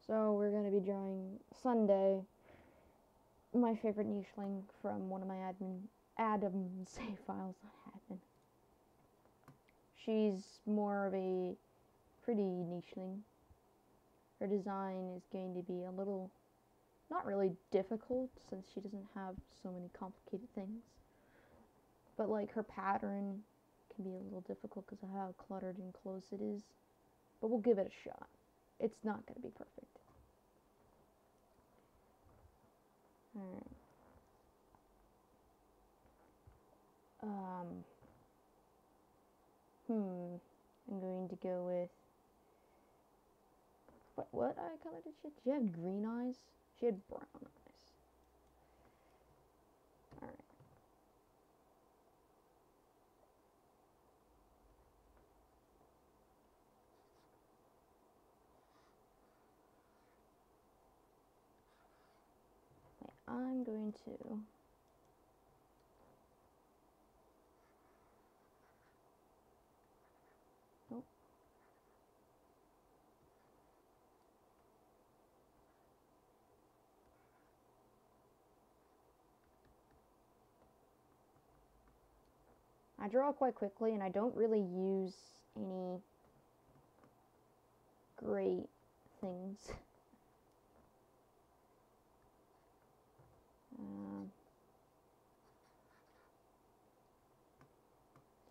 So we're going to be drawing Sundae, my favorite nicheling from one of my Adam save files, not admin. She's more of a pretty nicheling. Her design is going to be a little, not really difficult since she doesn't have so many complicated things. But like her pattern can be a little difficult because of how cluttered and close it is. But we'll give it a shot. It's not going to be perfect. Alright. I'm going to go with what color did she have? Did she have green eyes? She had brown eyes. Alright. Wait, I'm going to I draw quite quickly, and I don't really use any great things.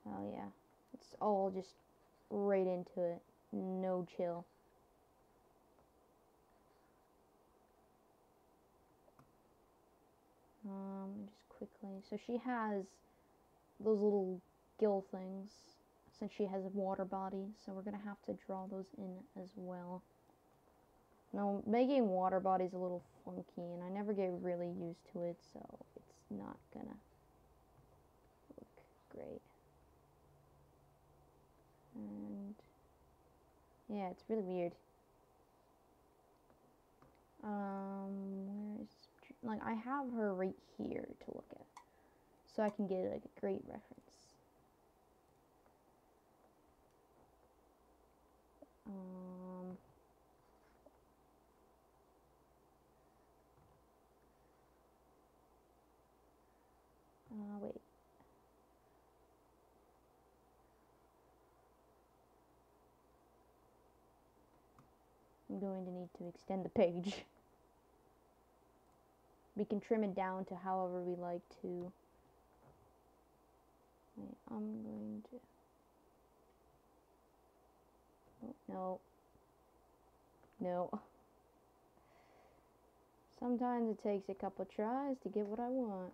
So yeah, it's all just right into it, no chill. Just quickly, so she has those little gill things, since she has a water body, so we're gonna have to draw those in as well. Now, making water bodies a little funky, and I never get really used to it, so it's not gonna look great. And yeah, it's really weird. Where is, like, I have her right here to look at, so I can get like a great reference. Wait. I'm going to need to extend the page. We can trim it down to however we like to. Wait, I'm going to... Oh, no. No. Sometimes it takes a couple tries to get what I want.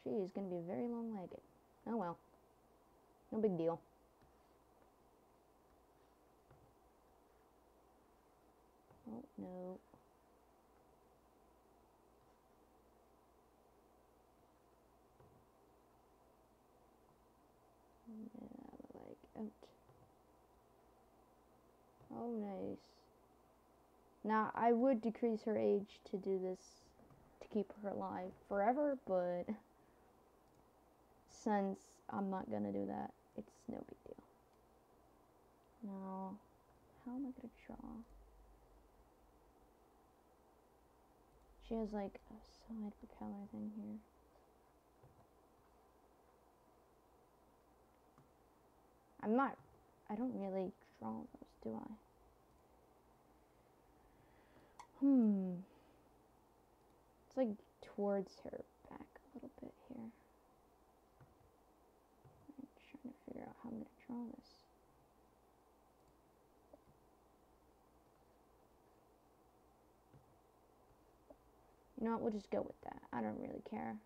She is going to be very long-legged. Oh well. No big deal. Oh, no. Yeah, like, out. Oh, nice. Now, I would decrease her age to do this, to keep her alive forever, but since I'm not gonna do that, it's no big deal. Now, how am I gonna draw? She has like a side propeller thing here. I don't really draw those, do I? It's like towards her back a little bit here. I'm trying to figure out how I'm going to draw this. You know what, we'll just go with that. I don't really care.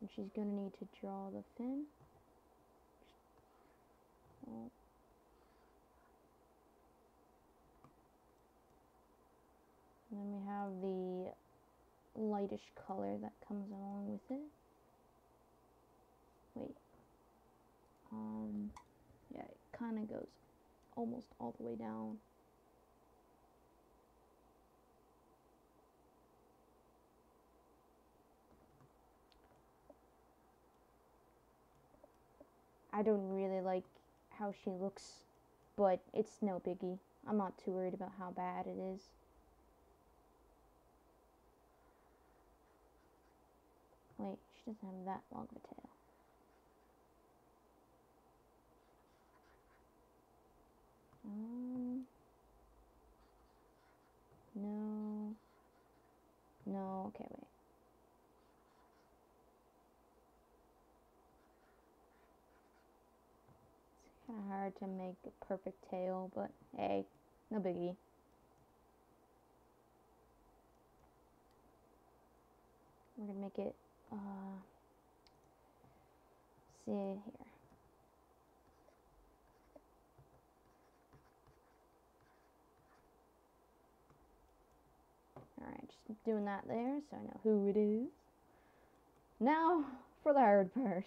Then she's going to need to draw the fin. Oh. And then we have the lightish color that comes along with it. Wait. Yeah, it kind of goes almost all the way down. I don't really like how she looks, but it's no biggie. I'm not too worried about how bad it is. Wait, she doesn't have that long of a tail. No. No, okay, wait. It's kind of hard to make a perfect tail, but hey, no biggie. We're gonna make it, see here. Alright, just doing that there so I know who it is. Now, for the hard part.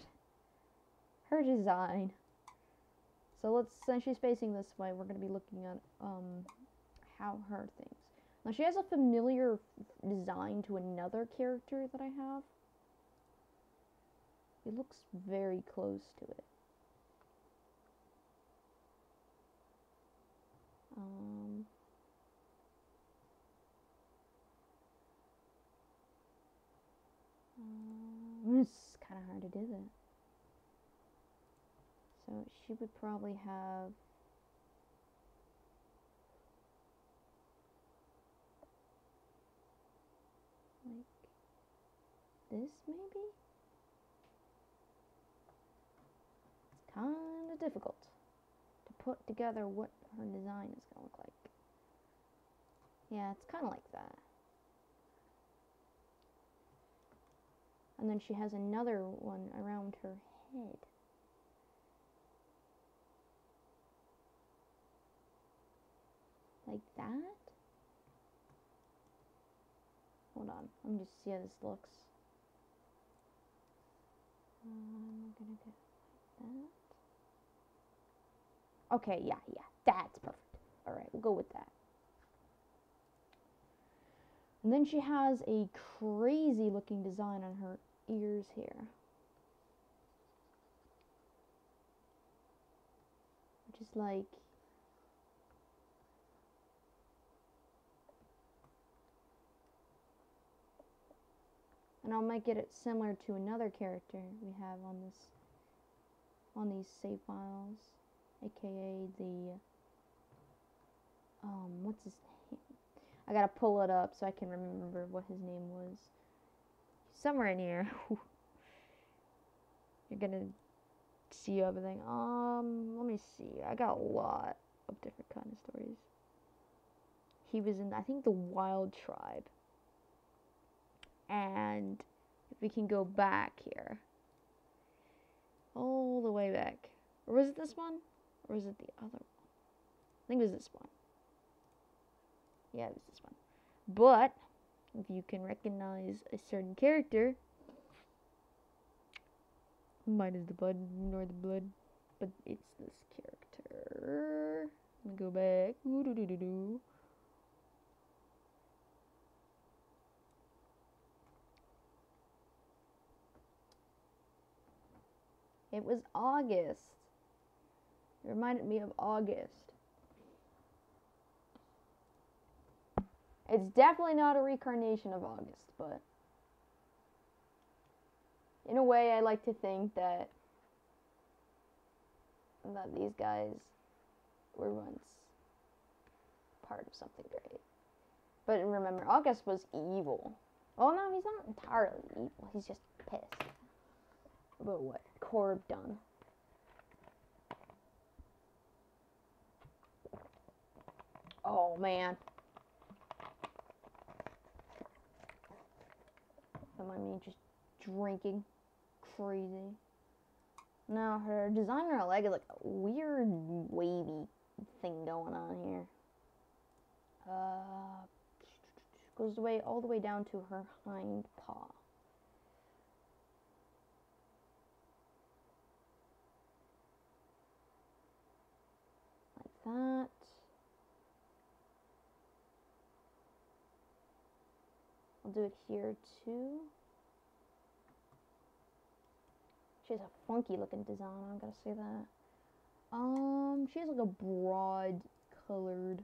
Her design. So since she's facing this way, we're going to be looking at, how her things. Now, she has a familiar design to another character that I have. It looks very close to it. It's kind of hard to do that. So she would probably have like this maybe? It's kind of difficult to put together what her design is going to look like. Yeah, it's kind of like that. And then she has another one around her head. Like that? Hold on, let me just see how this looks. I'm gonna go like that. Okay, yeah, that's perfect. Alright, we'll go with that. And then she has a crazy looking design on her ears here. Which is like... And I'll make it similar to another character we have on these save files, aka the what's his name? I gotta pull it up so I can remember what his name was. Somewhere in here. You're gonna see everything. Let me see. I got a lot of different kind of stories. He was in, I think, the Wild Tribe. And if we can go back here, all the way back, or was it this one, or was it the other one? I think it was this one. Yeah, it was this one. But if you can recognize a certain character, mine is the blood nor the blood, but it's this character. Let me go back. Ooh-doo-doo-doo-doo. It was August. It reminded me of August. It's definitely not a reincarnation of August, but in a way I like to think that these guys were once part of something great. But remember, August was evil. Oh no, he's not entirely evil. He's just pissed about what Corb done. Oh man. Don't mind me just drinking. Crazy. Now her design on her leg is like a weird wavy thing going on here. Goes all the way down to her hind paw. Like that. I'll do it here too. She She has a funky looking design, I'm gonna say that. She has like a broad colored,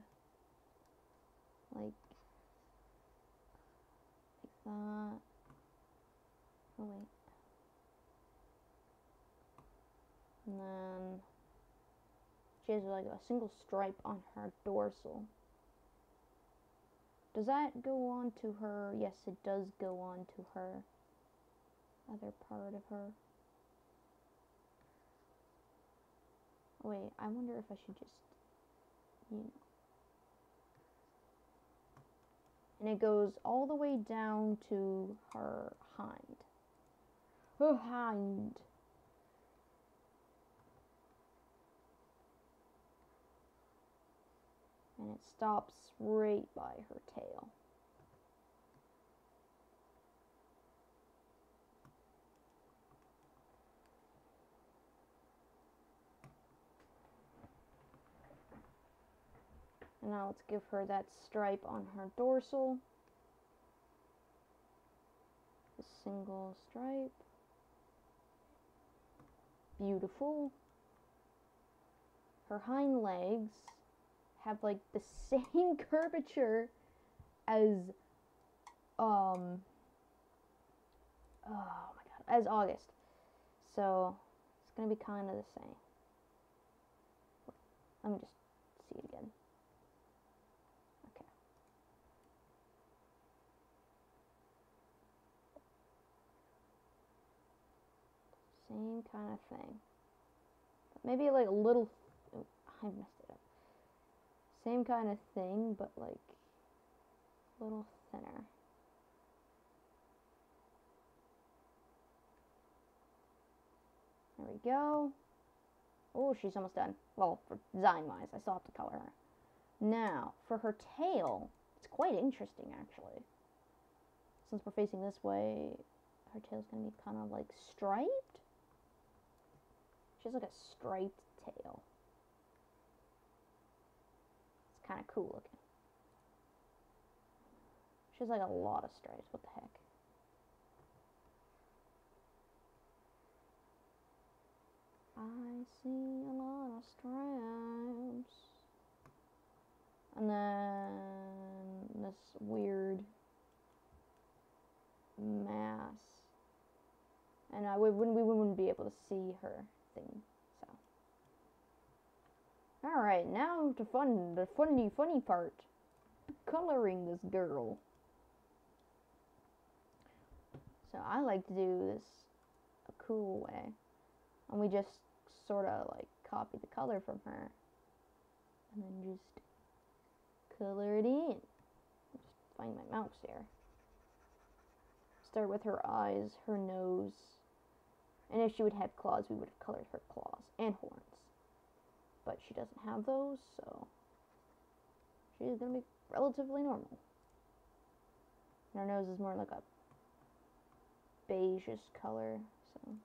like that. Oh wait. And then she has like a single stripe on her dorsal. Does that go on to her? Yes, it does go on to her other part of her. Oh, wait, I wonder if I should just, you know. And it goes all the way down to her hind. Her hind. And it stops right by her tail. And now let's give her that stripe on her dorsal. A single stripe. Beautiful. Her hind legs have like the same curvature as oh my god, as August. So it's gonna be kind of the same. Let me just see it again. Okay. Same kind of thing. Maybe like a little, oh, I messed it up. Same kind of thing, but like a little thinner. There we go. Oh, she's almost done. Well, for design-wise, I still have to color her. Now, for her tail, it's quite interesting, actually. Since we're facing this way, her tail's going to be kind of like striped. She has like a striped tail. It's kind of cool looking. She has like a lot of stripes. What the heck? I see a lot of stripes. And then this weird mass. And we wouldn't be able to see her thing. So, all right, now to the funny part, coloring this girl. So I like to do this a cool way, and we just sort of like copy the color from her, and then just color it in. Just find my mouse here. Start with her eyes, her nose, and if she would have claws, we would have colored her claws and horns. But she doesn't have those, so she's gonna be relatively normal. And her nose is more like a beigeish color, so.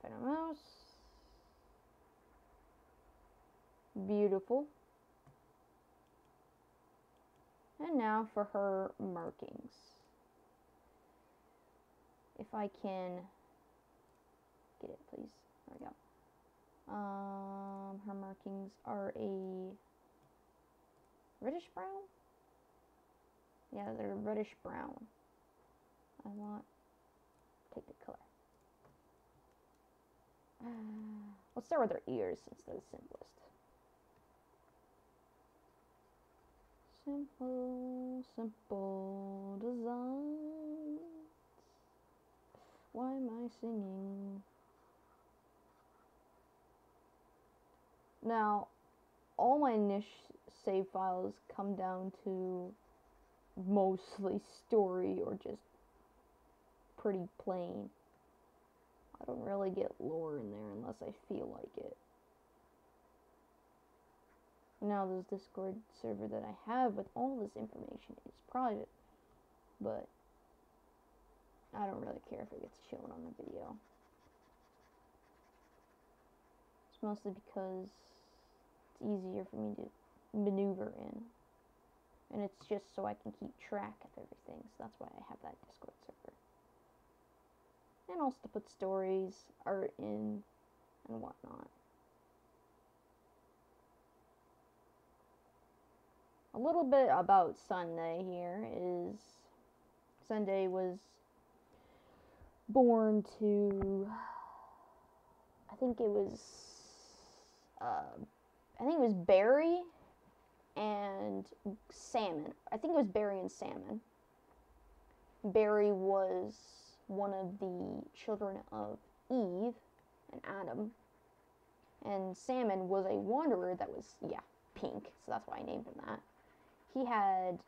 Find a mouse. Beautiful. And now for her markings. If I can get it, please. There we go. Her markings are a reddish brown? Yeah, they're reddish brown. I want to take the color. Let's start with her ears since they're the simplest. Simple designs. Why am I singing? Now, all my niche save files come down to mostly story or just pretty plain. I don't really get lore in there unless I feel like it. Now this Discord server that I have with all this information is private, but I don't really care if it gets shown on the video. It's mostly because it's easier for me to maneuver in, and it's just so I can keep track of everything, so that's why I have that Discord server. and also to put stories, art in, and whatnot. A little bit about Sundae here is Sundae was born to, I think it was Barry and Salmon. I think it was Barry and Salmon. Barry was one of the children of Eve and Adam, and Salmon was a wanderer that was, pink, so that's why I named him that. He had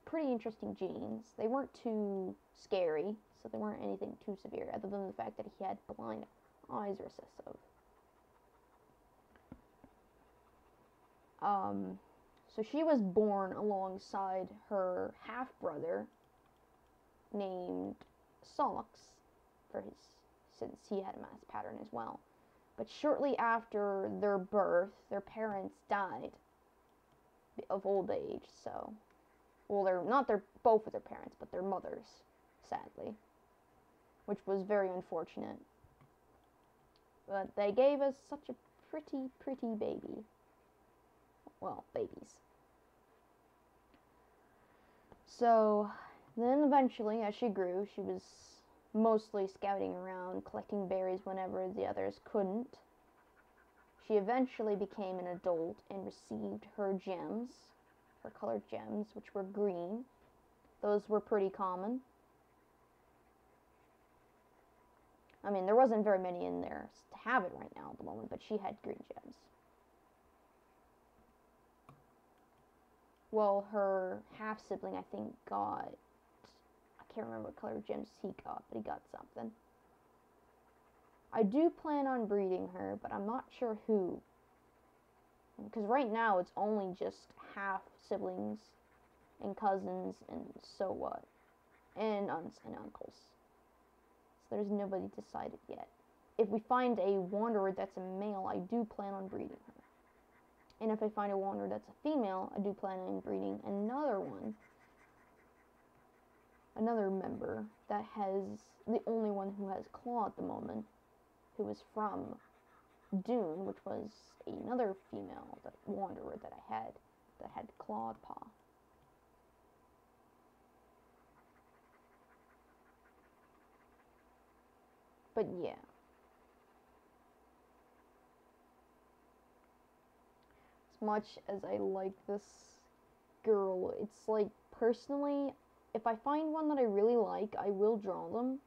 pretty interesting genes. They weren't too scary, so they weren't anything too severe, other than the fact that he had blind eyes recessive. So she was born alongside her half-brother named Solix, since he had a mass pattern as well. But shortly after their birth, their parents died of old age, so, well, they're not both of their parents, but their mothers, sadly, which was very unfortunate. But they gave us such a pretty, pretty baby. Well, babies. So, then eventually, as she grew, she was mostly scouting around, collecting berries whenever the others couldn't. She eventually became an adult and received her gems, her colored gems, which were green. Those were pretty common. I mean, there wasn't very many in there to have it right now at the moment, but she had green gems. Well, her half-sibling, I think, I can't remember what color gems he got, but he got something. I do plan on breeding her, but I'm not sure who. Because right now it's only just half-siblings and cousins and so what. And aunts and uncles. So there's nobody decided yet. If we find a wanderer that's a male, I do plan on breeding her. And if I find a wanderer that's a female, I do plan on breeding another one. Another member that has, the only one who has claw at the moment, who is from Dune, which was another female wanderer that I had, that had clawed paw. But yeah. Much as I like this girl, it's like, personally, if I find one that I really like, I will draw them.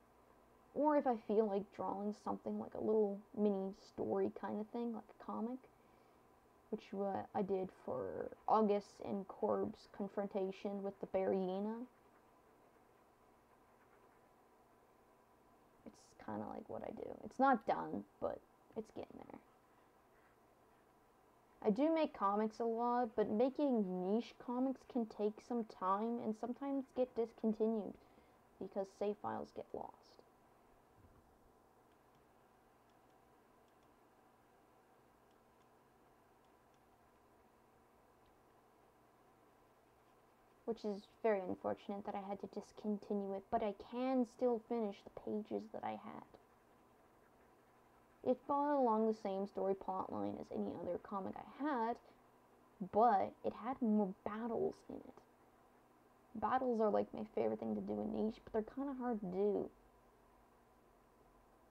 Or if I feel like drawing something like a little mini story kind of thing, like a comic, which I did for August and Corb's confrontation with the Berryina. It's kind of like what I do. It's not done, but it's getting there. I do make comics a lot, but making niche comics can take some time and sometimes get discontinued because save files get lost. Which is very unfortunate that I had to discontinue it, but I can still finish the pages that I had. It followed along the same story plotline as any other comic I had, but it had more battles in it. Battles are like my favorite thing to do in niche, but they're kind of hard to do.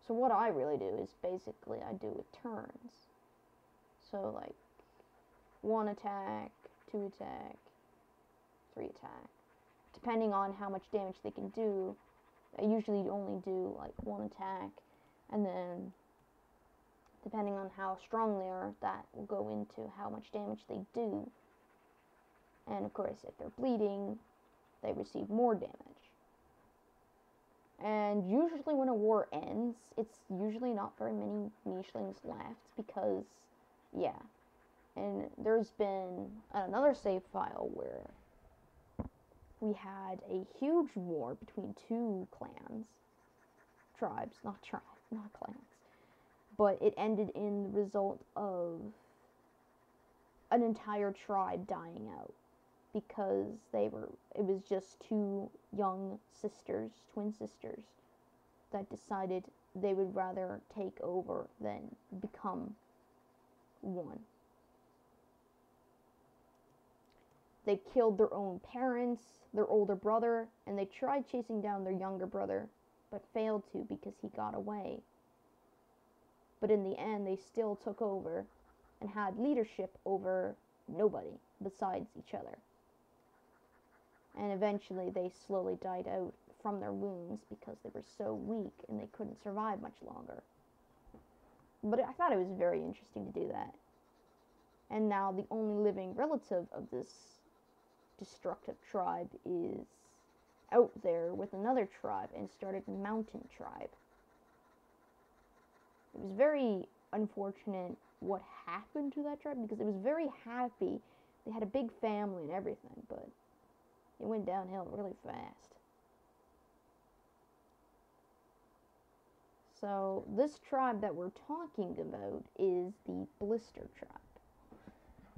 So what I really do is basically I do it turns. So like 1 attack, 2 attack, 3 attack. Depending on how much damage they can do, I usually only do like 1 attack, and then depending on how strong they are, that will go into how much damage they do. And of course, if they're bleeding, they receive more damage. And usually when a war ends, it's usually not very many Nichelings left because, yeah. And there's been another save file where we had a huge war between 2 clans. Tribes, not clans. But it ended in the result of an entire tribe dying out because it was just 2 young sisters, twin sisters, that decided they would rather take over than become one. They killed their own parents, their older brother, and they tried chasing down their younger brother, but failed to because he got away. But in the end, they still took over and had leadership over nobody besides each other. And eventually they slowly died out from their wounds because they were so weak and they couldn't survive much longer. But I thought it was very interesting to do that. And now the only living relative of this destructive tribe is out there with another tribe and started a mountain tribe. It was very unfortunate what happened to that tribe because it was very happy. They had a big family and everything, but it went downhill really fast. So this tribe that we're talking about is the Blister tribe.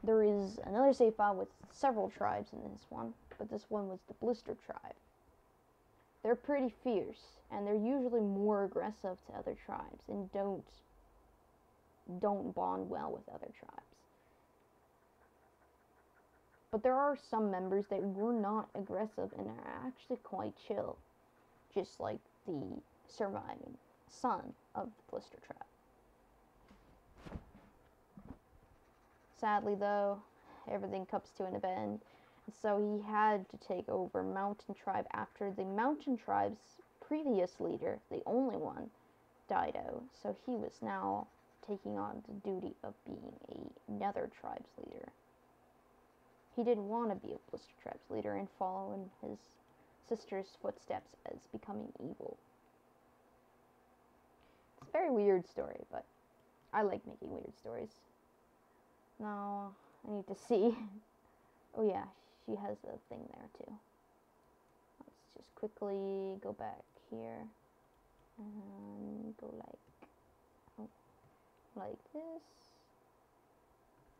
There is another save file with several tribes in this one, but this one was the Blister tribe. They're pretty fierce, and they're usually more aggressive to other tribes and don't bond well with other tribes. But there are some members that were not aggressive and are actually quite chill, just like the surviving son of the Blister tribe. Sadly, though, everything comes to an end, and so he had to take over Mountain Tribe after the Mountain Tribe's previous leader, the only one, died out. So he was now taking on the duty of being another tribe's leader. He didn't want to be a Blister tribe's leader and follow in his sister's footsteps as becoming evil. It's a very weird story, but I like making weird stories. Now, I need to see. Oh yeah, she has a thing there too. Let's just quickly go back here and go like this.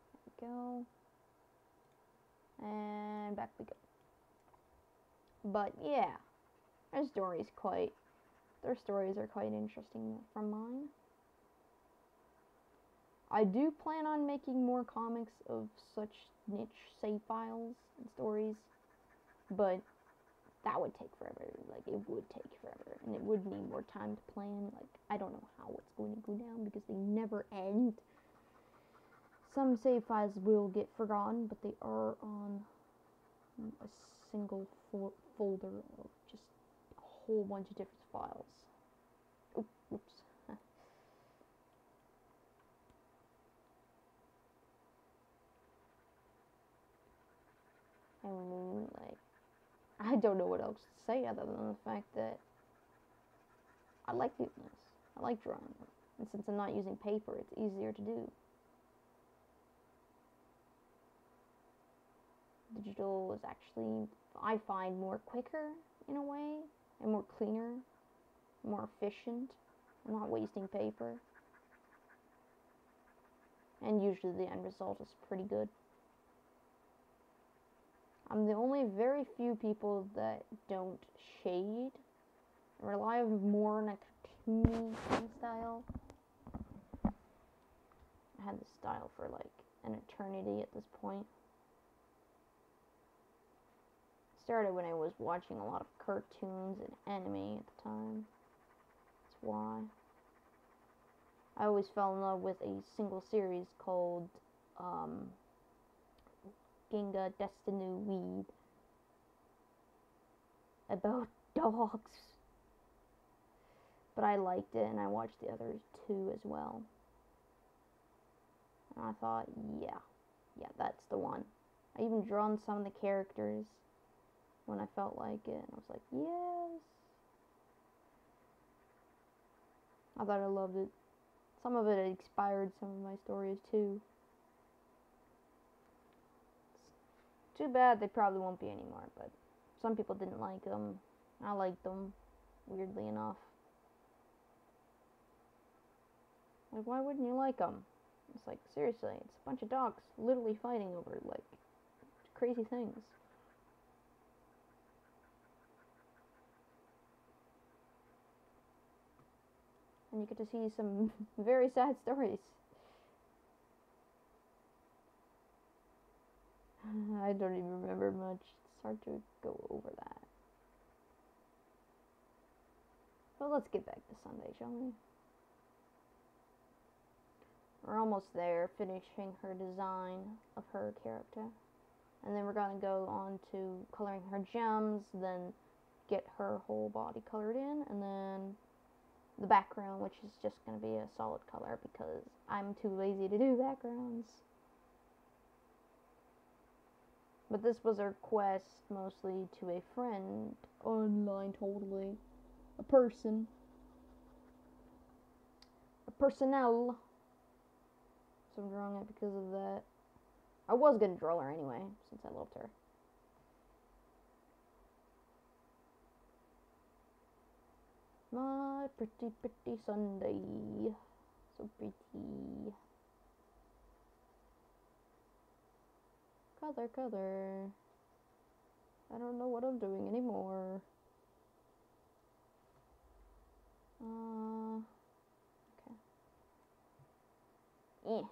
There we go. And back we go. But yeah, their stories are quite interesting from mine. I do plan on making more comics of such niche save files and stories, but that would take forever. Like, it would take forever, and it would need more time to plan. Like, I don't know how it's going to go down because they never end. Some save files will get forgotten, but they are on a single folder of just a whole bunch of different files. Oops. And, like, I don't know what else to say other than the fact that I like doing this. I like drawing them. And since I'm not using paper, it's easier to do. Digital is actually, I find, more quicker in a way, and more cleaner, more efficient. I'm not wasting paper. And usually the end result is pretty good. I'm the only very few people that don't shade and rely more on a cartoony style. I had this style for like an eternity at this point. It started when I was watching a lot of cartoons and anime at the time. That's why. I always fell in love with a single series called Ginga Destiny Weed about dogs. But I liked it and I watched the other two as well. And I thought, yeah, that's the one. I even drawn some of the characters when I felt like it, and I was like, yes. I thought I loved it. Some of it inspired some of my stories too. It's too bad they probably won't be anymore, but some people didn't like them. I liked them, weirdly enough. Like, why wouldn't you like them? It's like, seriously, it's a bunch of dogs literally fighting over, like, crazy things. and you get to see some very sad stories. I don't even remember much. It's hard to go over that. But let's get back to Sundae, shall we? We're almost there, finishing her design of her character. And then we're going to go on to coloring her gems, then get her whole body colored in, and then the background, which is just going to be a solid color because I'm too lazy to do backgrounds. But this was a request mostly to a friend, online totally, a person, a personnel, so I'm drawing it because of that. I was going to draw her anyway, since I loved her. My pretty, pretty Sundae. So pretty. Color, color. I don't know what I'm doing anymore. Okay.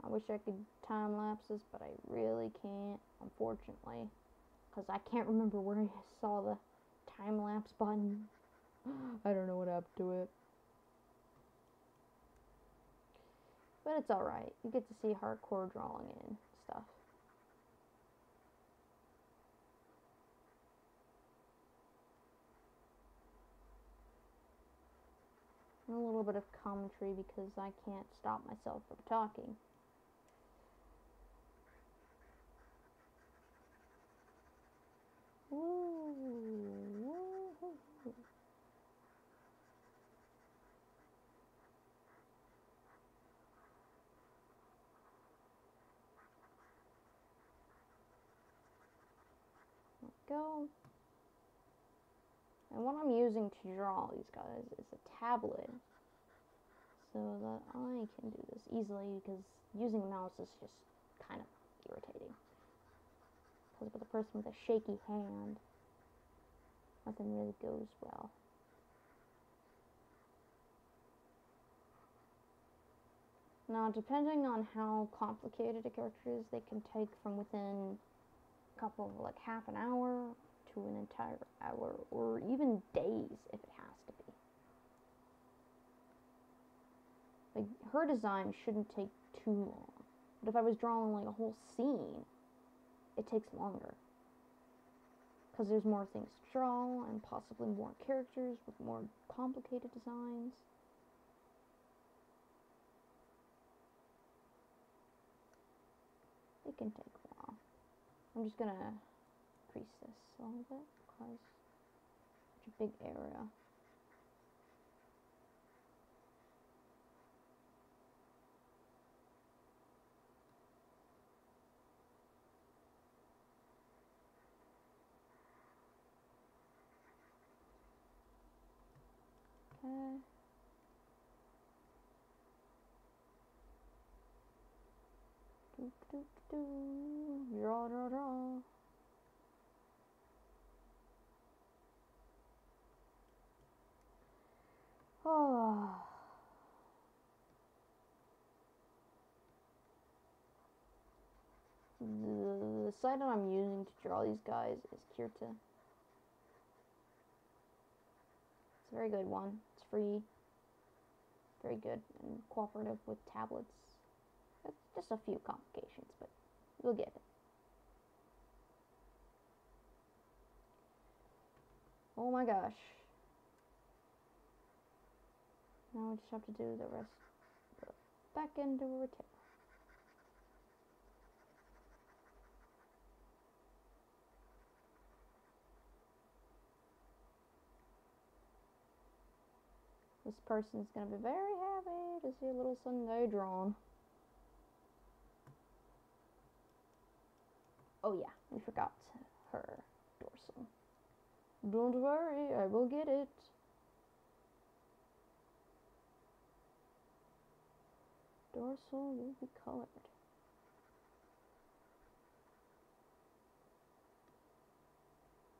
I wish I could time lapses, but I really can't, unfortunately, because I can't remember where I saw the time lapse button. I don't know what happened to it. But it's alright. You get to see hardcore drawing and stuff. And a little bit of commentary because I can't stop myself from talking. Woo, woo. There we go. And what I'm using to draw these guys is a tablet, so that I can do this easily, because using a mouse is just kind of irritating. Because with a person with a shaky hand, nothing really goes well. Now, depending on how complicated a character is, they can take from within a couple of, like, half an hour to an entire hour, or even days if it has to be. Like, her design shouldn't take too long. But if I was drawing, like, a whole scene, it takes longer. Because there's more things to draw, and possibly more characters with more complicated designs. It can take a while. I'm just gonna crease this a little bit, because it's such a big area. Okay. Draw, draw, draw. Oh. The site that I'm using to draw these guys is Kirta. It's a very good one. It's free. Very good and cooperative with tablets. It's just a few complications, but you'll get it. Oh my gosh. Now we just have to do the rest of the back end of her tail. This person's gonna be very happy to see a little Sundae drawn. Oh yeah, we forgot her dorsal. Don't worry, I will get it. Dorsal will be colored.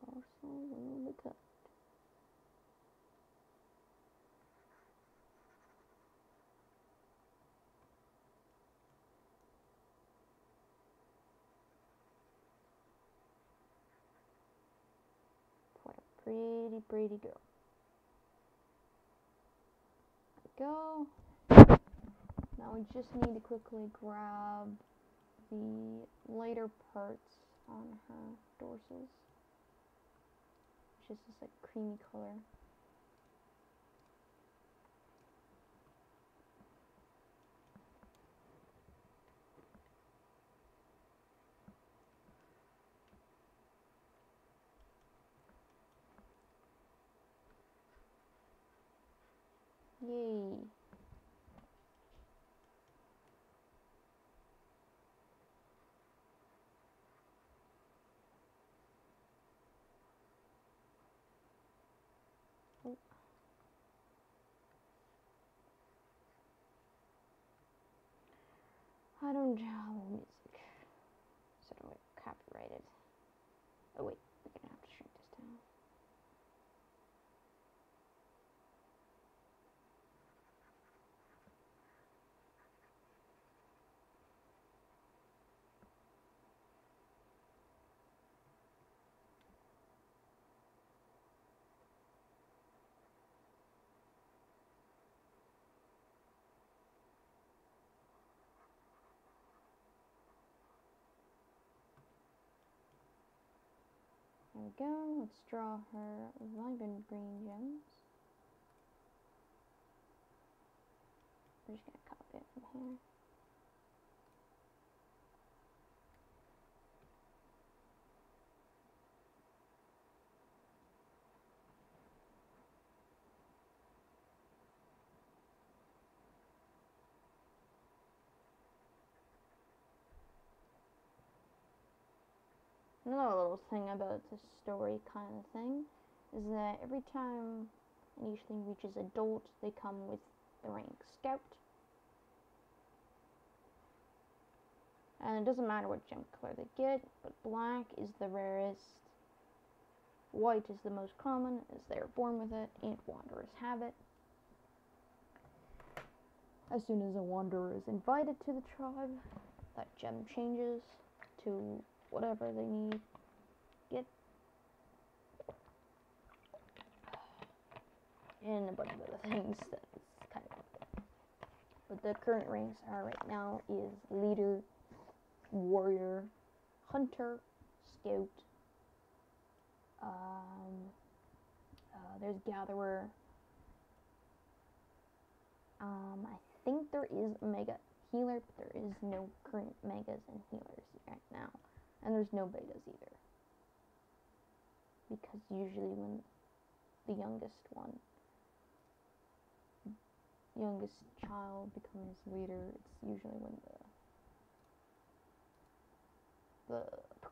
Dorsal will be colored. What a pretty, pretty girl. There we go. Now we just need to quickly grab the lighter parts on her dorsals, which is this like creamy color. Yay. Oh. I don't have music, so do I copyright it? Oh wait, we're gonna have to shrink this down. There we go. Let's draw her vibrant green gems. We're just gonna copy it from here. Another little thing about this story kind of thing is that every time an Nicheling reaches adult, they come with the rank Scout. And it doesn't matter what gem color they get, but black is the rarest, white is the most common, as they are born with it, and wanderers have it. As soon as a wanderer is invited to the tribe, that gem changes to whatever they need. Get. And a bunch of other things that's kind of. But the current ranks are right now is leader, warrior, hunter, scout. There's gatherer. I think there is a mega healer, but there is no current megas and healers right now, and there's no betas either. Because usually when the youngest child becomes leader, it's usually when the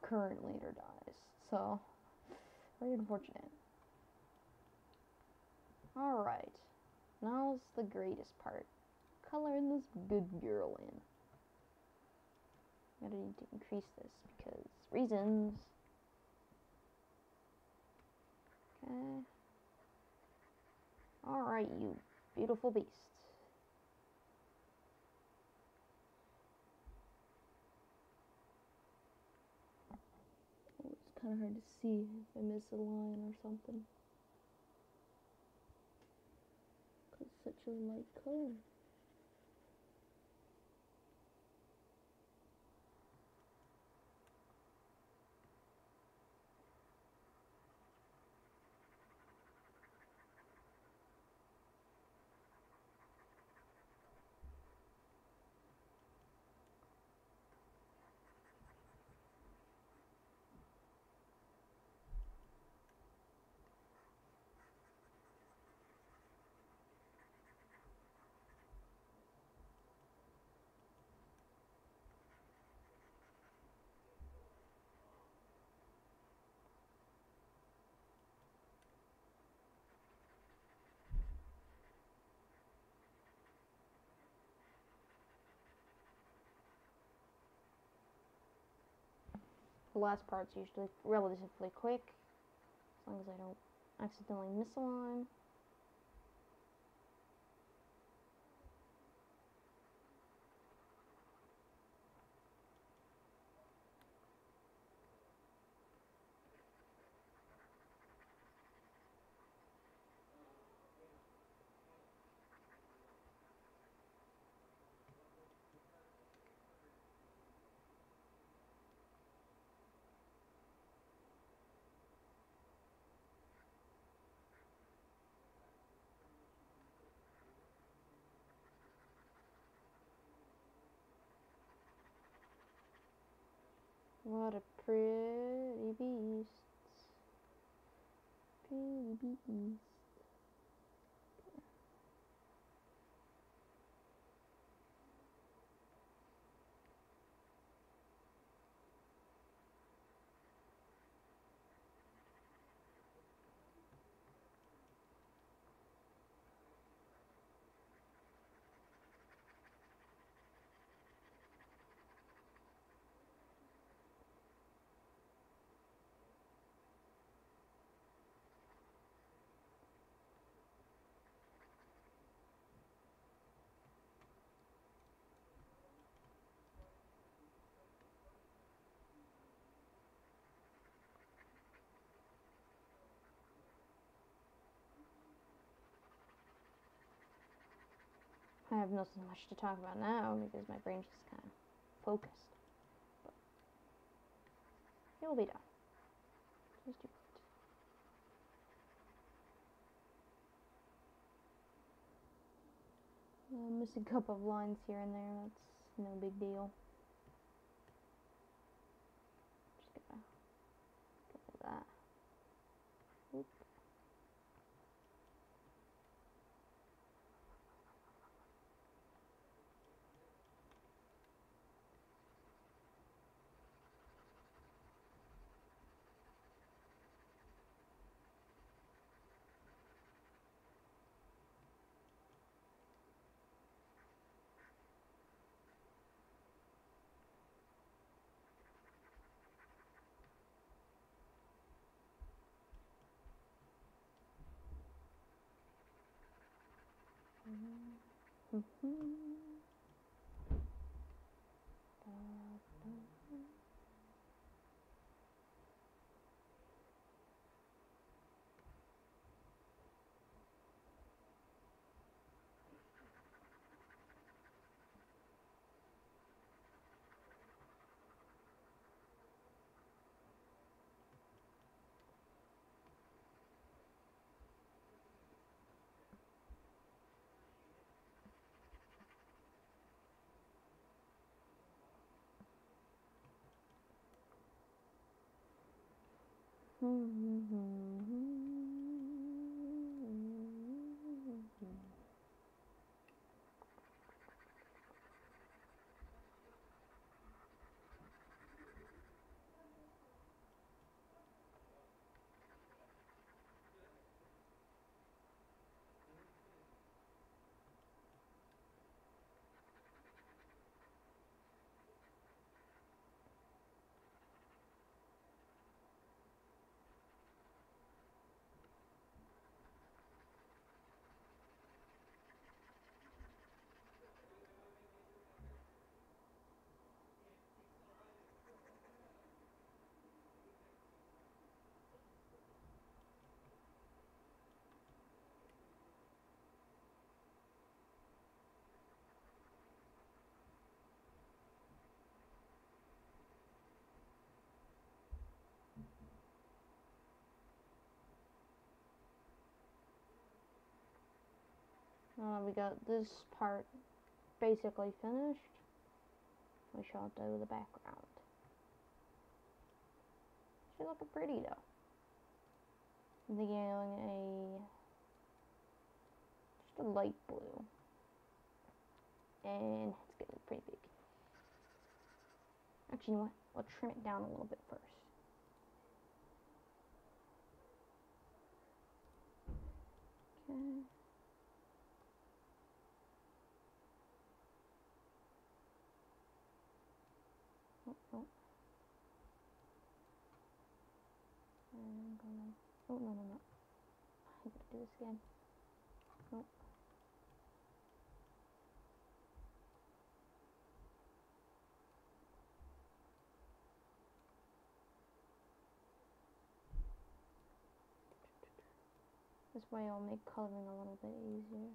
current leader dies. So, very unfortunate. Alright, now's the greatest part. Coloring this good girl in. I'm gonna need to increase this because reasons. Okay. Alright, you beautiful beast. Oh, it's kind of hard to see if I miss a line or something. Because it's such a light color. The last part's usually relatively quick, as long as I don't accidentally miss a line. What a pretty beast. Pretty beast. I have nothing much to talk about now because my brain's just kind of focused. But it will be done. Just do it. Miss a couple of lines here and there. That's no big deal. Just gotta get rid of that. Oop. We got this part basically finished. We shall do the background. She's looking pretty though. I'm thinking of doing just a light blue. And it's getting pretty big. Actually, you know what? We'll trim it down a little bit first. Okay. Oh, oh. Oh, no, no, no. I'm gonna do this again. Oh. This way I'll make coloring a little bit easier.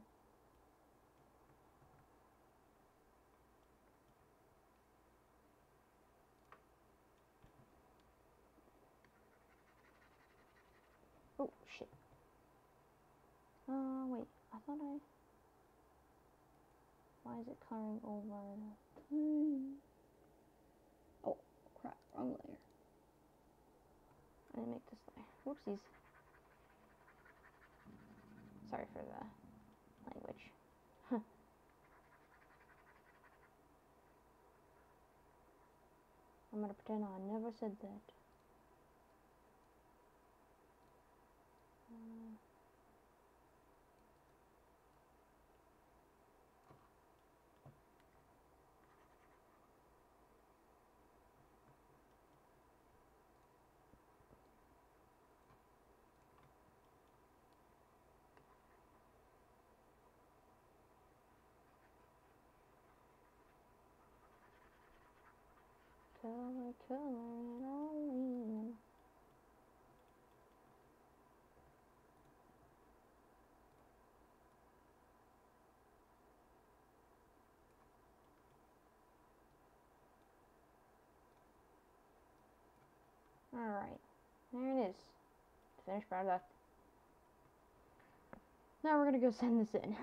Oh, shit. Wait. I thought I... Why is it coloring over? Oh, crap. Wrong layer. I didn't make this layer. Whoopsies. Sorry for the language. I'm gonna pretend I never said that. Color, color, it all in. Alright, there it is. Finished product. Now we're gonna go send this in.